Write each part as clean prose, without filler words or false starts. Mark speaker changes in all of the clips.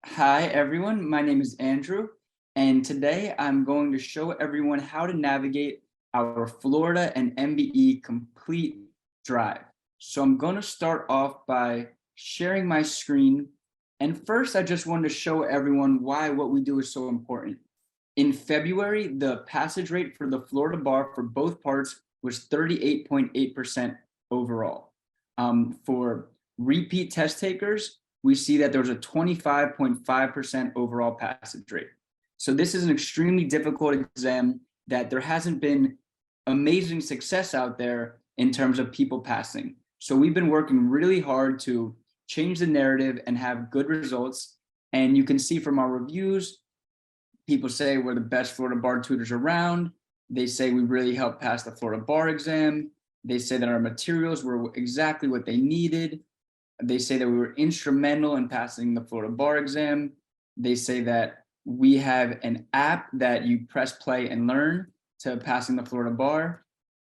Speaker 1: Hi, everyone. My name is Andrew, and today I'm going to show everyone how to navigate our Florida and MBE Complete Drive. So I'm going to start off by sharing my screen. And first, I just wanted to show everyone why what we do is so important. In February, the passage rate for the Florida bar for both parts was 38.8% overall. For repeat test takers, we see that there's a 25.5% overall passage rate. So this is an extremely difficult exam that there hasn't been amazing success out there in terms of people passing. So we've been working really hard to change the narrative and have good results. And you can see from our reviews, people say we're the best Florida bar tutors around. They say we really helped pass the Florida bar exam. They say that our materials were exactly what they needed. They say that we were instrumental in passing the Florida bar exam. They say that we have an app that you press play and learn to passing the Florida bar.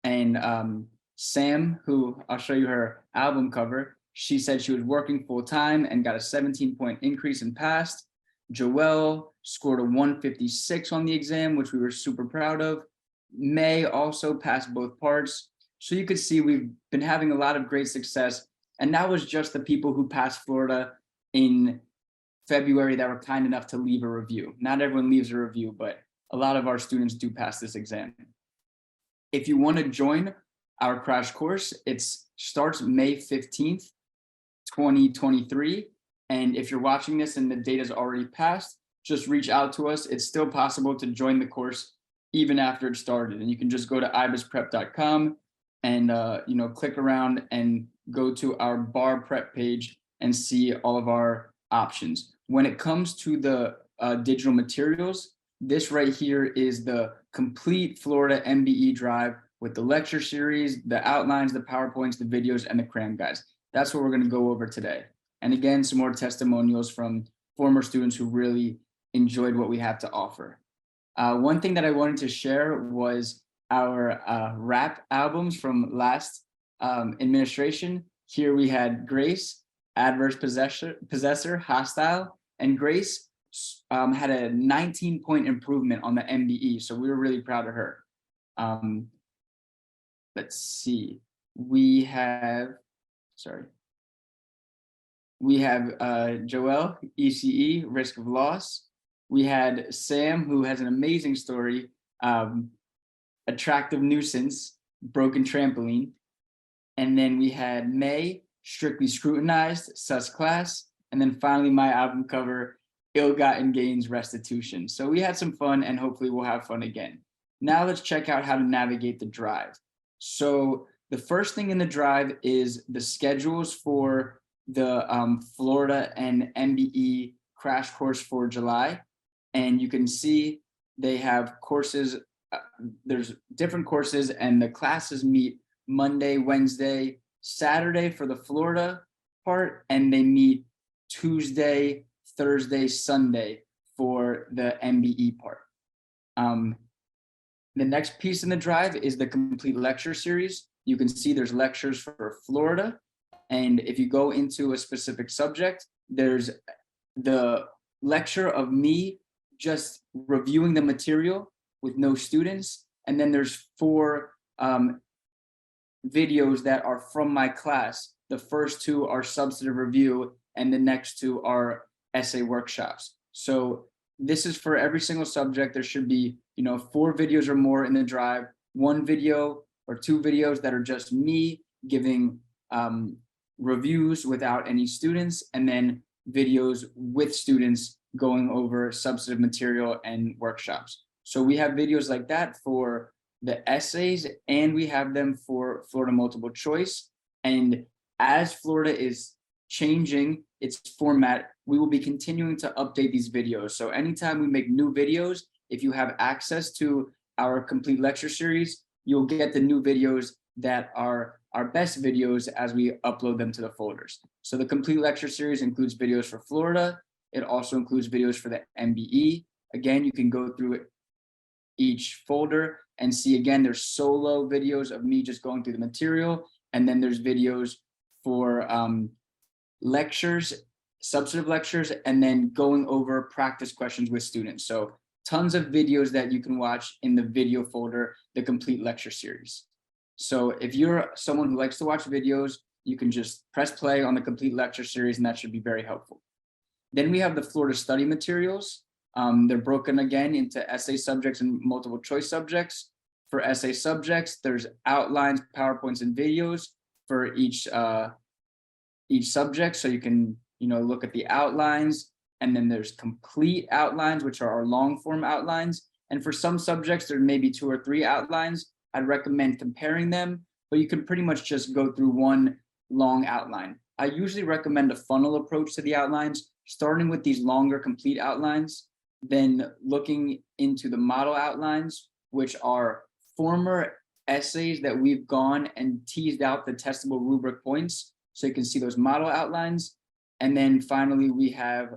Speaker 1: And Sam, who I'll show you her album cover, she said she was working full time and got a 17-point increase and passed. Joelle scored a 156 on the exam, which we were super proud of. May also passed both parts. So you could see we've been having a lot of great success. And that was just the people who passed Florida in February that were kind enough to leave a review. Not everyone leaves a review, but a lot of our students do pass this exam. If you want to join our crash course, it starts May 15th, 2023. And if you're watching this and the date is already passed, just reach out to us. It's still possible to join the course even after it started. And you can just go to ibisprep.com and click around and go to our bar prep page and see all of our options. When it comes to the digital materials, this right here is the complete Florida MBE drive with the lecture series, the outlines, the PowerPoints, the videos, and the cram guides. That's what we're going to go over today. And again, some more testimonials from former students who really enjoyed what we have to offer. One thing that I wanted to share was our rap albums from last administration. Here we had Grace, Adverse Possessor, Hostile, and Grace had a 19-point improvement on the MBE, so we were really proud of her. Let's see, we have Joelle, ECE, Risk of Loss. We had Sam, who has an amazing story, Attractive Nuisance, Broken Trampoline. And then we had May, Strictly Scrutinized, Sus Class. And then finally, my album cover, Ill-Gotten Gains, Restitution. So we had some fun, and hopefully we'll have fun again. Now let's check out how to navigate the drive. So the first thing in the drive is the schedules for the Florida and MBE crash course for July. And you can see they have courses, there's different courses, and the classes meet Monday, Wednesday, Saturday for the Florida part, and they meet Tuesday, Thursday, Sunday for the MBE part. The next piece in the drive is the complete lecture series. You can see there's lectures for Florida. And if you go into a specific subject, there's the lecture of me just reviewing the material with no students. And then there's 4 videos that are from my class. The first 2 are substantive review, and the next 2 are essay workshops. So this is for every single subject. There should be, 4 videos or more in the drive, 1 video or 2 videos that are just me giving reviews without any students, and then videos with students going over substantive material and workshops. So we have videos like that for the essays, and we have them for Florida multiple choice. And as Florida is changing its format, we will be continuing to update these videos. So anytime we make new videos, if you have access to our complete lecture series, you'll get the new videos that are our best videos as we upload them to the folders. So the complete lecture series includes videos for Florida. It also includes videos for the MBE. Again, you can go through each folder and see, again, there's solo videos of me just going through the material. And then there's videos for lectures substantive lectures, and then going over practice questions with students. So tons of videos that you can watch in the video folder, the complete lecture series. So if you're someone who likes to watch videos, you can just press play on the complete lecture series, and that should be very helpful. Then we have the Florida study materials. They're broken again into essay subjects and multiple choice subjects. For essay subjects, there's outlines, PowerPoints, and videos for each subject. So you can, look at the outlines, and then there's complete outlines, which are our long form outlines. And for some subjects, there may be 2 or 3 outlines. I'd recommend comparing them, but you can pretty much just go through one long outline. I usually recommend a funnel approach to the outlines, starting with these longer complete outlines, then looking into the model outlines, which are former essays that we've gone and teased out the testable rubric points. So you can see those model outlines. And then finally, we have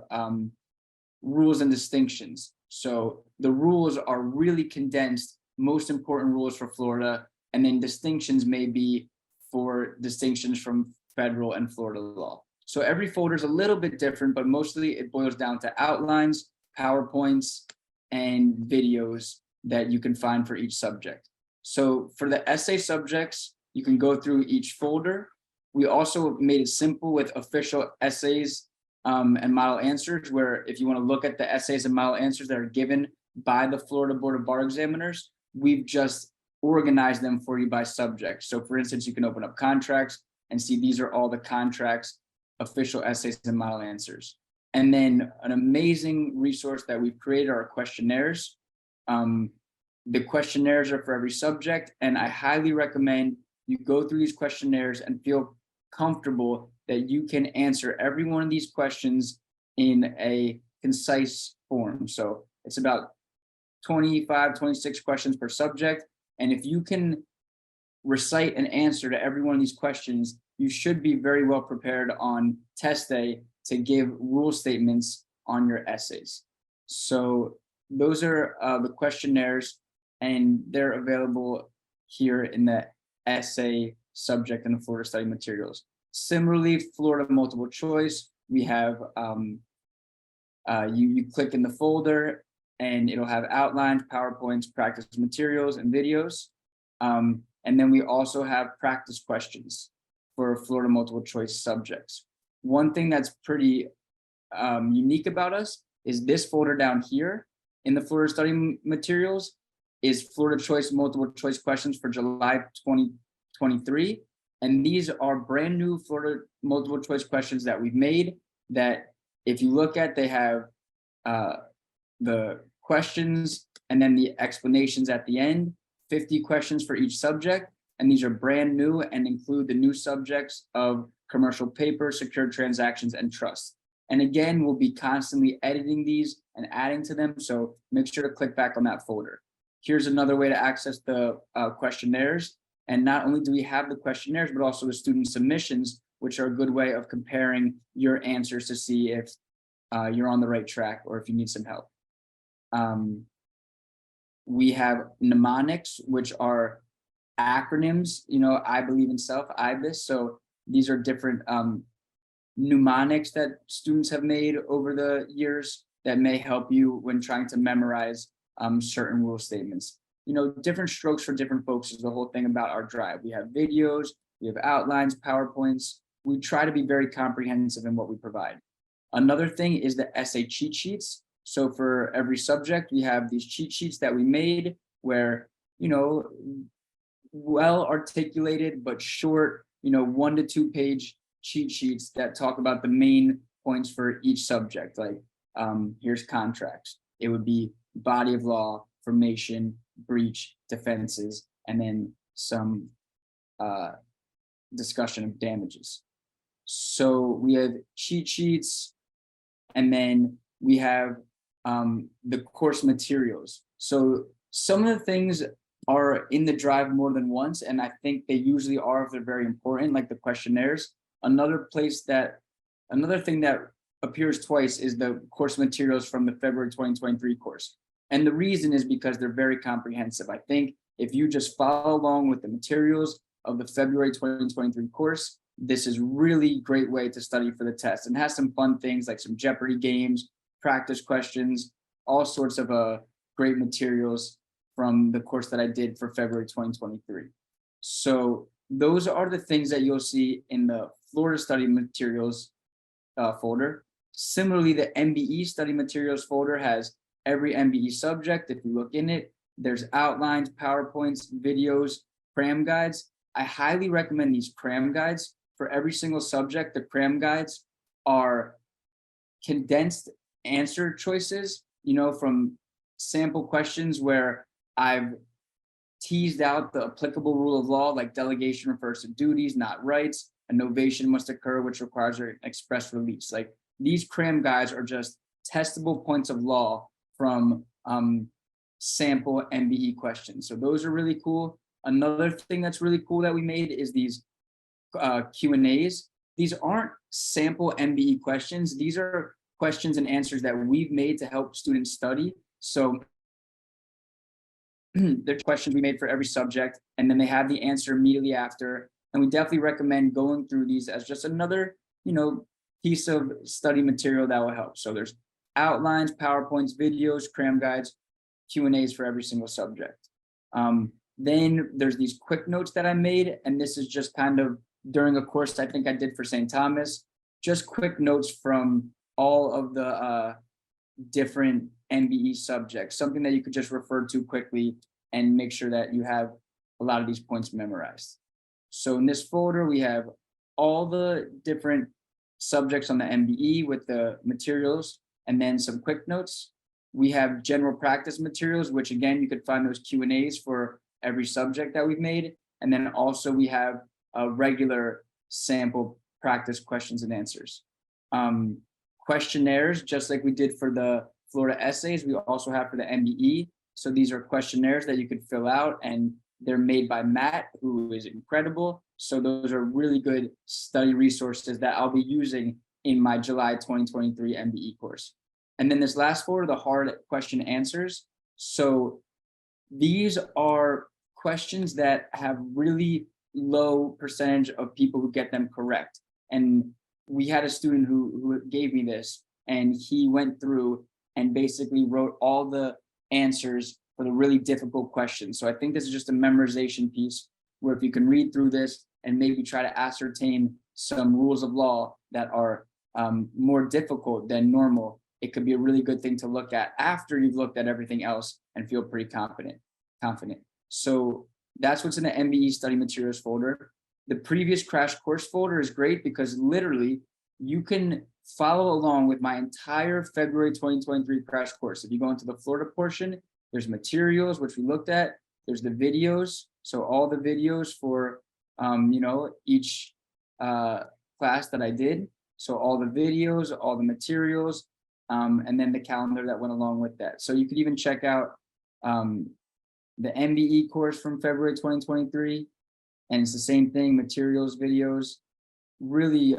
Speaker 1: rules and distinctions. So the rules are really condensed, most important rules for Florida, and then distinctions may be for distinctions from federal and Florida law. So every folder is a little bit different, but mostly it boils down to outlines, PowerPoints, and videos that you can find for each subject. So for the essay subjects, you can go through each folder. We also made it simple with official essays and model answers, where if you want to look at the essays and model answers that are given by the Florida Board of Bar Examiners, we've just organized them for you by subject. So for instance, you can open up contracts and see these are all the contracts, official essays and model answers. And then an amazing resource that we've created are questionnaires. The questionnaires are for every subject, and I highly recommend you go through these questionnaires and feel comfortable that you can answer every one of these questions in a concise form. So it's about 25, 26 questions per subject. And if you can recite an answer to every one of these questions, you should be very well prepared on test day to give rule statements on your essays. So those are the questionnaires, and they're available here in the essay subject and the Florida study materials. Similarly, Florida multiple choice, we have, you click in the folder and it'll have outlines, PowerPoints, practice materials, and videos. And then we also have practice questions for Florida multiple choice subjects. One thing that's pretty unique about us is this folder down here in the Florida study materials is Florida choice multiple choice questions for July 2023. And these are brand new Florida multiple choice questions that we've made that if you look at, they have the questions and then the explanations at the end, 50 questions for each subject. And these are brand new and include the new subjects of commercial paper, secured transactions, and trust. And again, we'll be constantly editing these and adding to them. So make sure to click back on that folder. Here's another way to access the questionnaires. And not only do we have the questionnaires, but also the student submissions, which are a good way of comparing your answers to see if you're on the right track or if you need some help. We have mnemonics, which are acronyms, I believe in self, Ibis. So these are different mnemonics that students have made over the years that may help you when trying to memorize certain rule statements. Different strokes for different folks is the whole thing about our drive. We have videos, we have outlines, PowerPoints. We try to be very comprehensive in what we provide. Another thing is the essay cheat sheets. So for every subject, we have these cheat sheets that we made where, well articulated but short, 1 to 2 page cheat sheets that talk about the main points for each subject. Like here's contracts. It would be body of law, formation, breach, defenses, and then some discussion of damages. So we have cheat sheets, and then we have the course materials. So some of the things are in the drive more than once, and I think they usually are if they're very important, like the questionnaires. Another thing that appears twice is the course materials from the February 2023 course. And the reason is because they're very comprehensive. I think if you just follow along with the materials of the February 2023 course, this is really great way to study for the test, and has some fun things like some Jeopardy games, practice questions, all sorts of great materials from the course that I did for February 2023. So those are the things that you'll see in the Florida study materials folder. Similarly, the MBE study materials folder has every MBE subject. If you look in it, there's outlines, PowerPoints, videos, cram guides. I highly recommend these cram guides for every single subject. The cram guides are condensed answer choices, from sample questions where I've teased out the applicable rule of law, like delegation refers to duties, not rights. A novation must occur, which requires an express release. Like, these cram guides are just testable points of law from sample MBE questions. So those are really cool. Another thing that's really cool that we made is these Q&As. These aren't sample MBE questions. These are questions and answers that we've made to help students study. So there's questions we made for every subject, and then they have the answer immediately after. And we definitely recommend going through these as just another, piece of study material that will help. So there's outlines, PowerPoints, videos, cram guides, Q&As for every single subject. Then there's these quick notes that I made, and this is just kind of during a course I think I did for St. Thomas, just quick notes from all of the different MBE subjects, something that you could just refer to quickly and make sure that you have a lot of these points memorized. So in this folder, we have all the different subjects on the MBE with the materials, and then some quick notes. We have general practice materials, which again, you could find those Q&As for every subject that we've made. And then also we have regular sample practice questions and answers. Questionnaires, just like we did for the Florida essays, we also have for the MBE. So these are questionnaires that you could fill out, and they're made by Matt, who is incredible. So those are really good study resources that I'll be using in my July 2023 MBE course. And then this last folder, the hard question answers. So these are questions that have really low percentage of people who get them correct. And we had a student who gave me this, and he went through and basically wrote all the answers for the really difficult questions. So I think this is just a memorization piece where if you can read through this and maybe try to ascertain some rules of law that are more difficult than normal, it could be a really good thing to look at after you've looked at everything else and feel pretty confident. So that's what's in the MBE study materials folder. The previous crash course folder is great because literally you can follow along with my entire February 2023 crash course. If you go into the Florida portion, there's materials, which we looked at. There's the videos. So all the videos for, each class that I did. So all the videos, all the materials, and then the calendar that went along with that. So you could even check out the MBE course from February 2023. And it's the same thing, materials, videos, really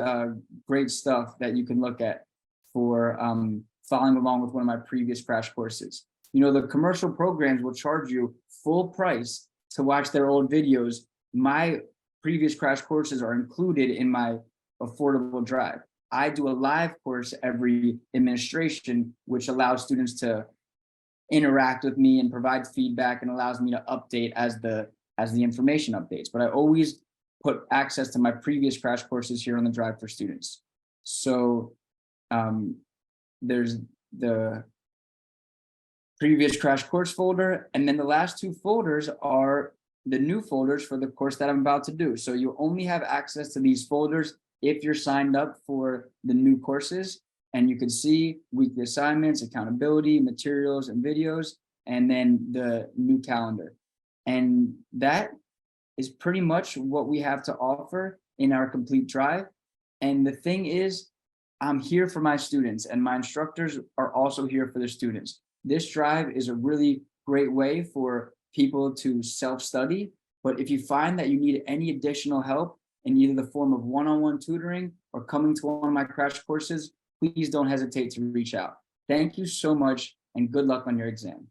Speaker 1: great stuff that you can look at for following along with one of my previous crash courses. The commercial programs will charge you full price to watch their old videos. My previous crash courses are included in my affordable drive. I do a live course every administration, which allows students to interact with me and provide feedback and allows me to update as the information updates. But I always put access to my previous crash courses here on the drive for students. So there's the previous crash course folder, and then the last two folders are the new folders for the course that I'm about to do. So you only have access to these folders if you're signed up for the new courses, and you can see weekly assignments, accountability, materials, and videos, and then the new calendar. And that is pretty much what we have to offer in our complete drive. And the thing is, I'm here for my students, and my instructors are also here for the students. This drive is a really great way for people to self-study, but if you find that you need any additional help in either the form of one-on-one tutoring or coming to one of my crash courses, please don't hesitate to reach out. Thank you so much, and good luck on your exam.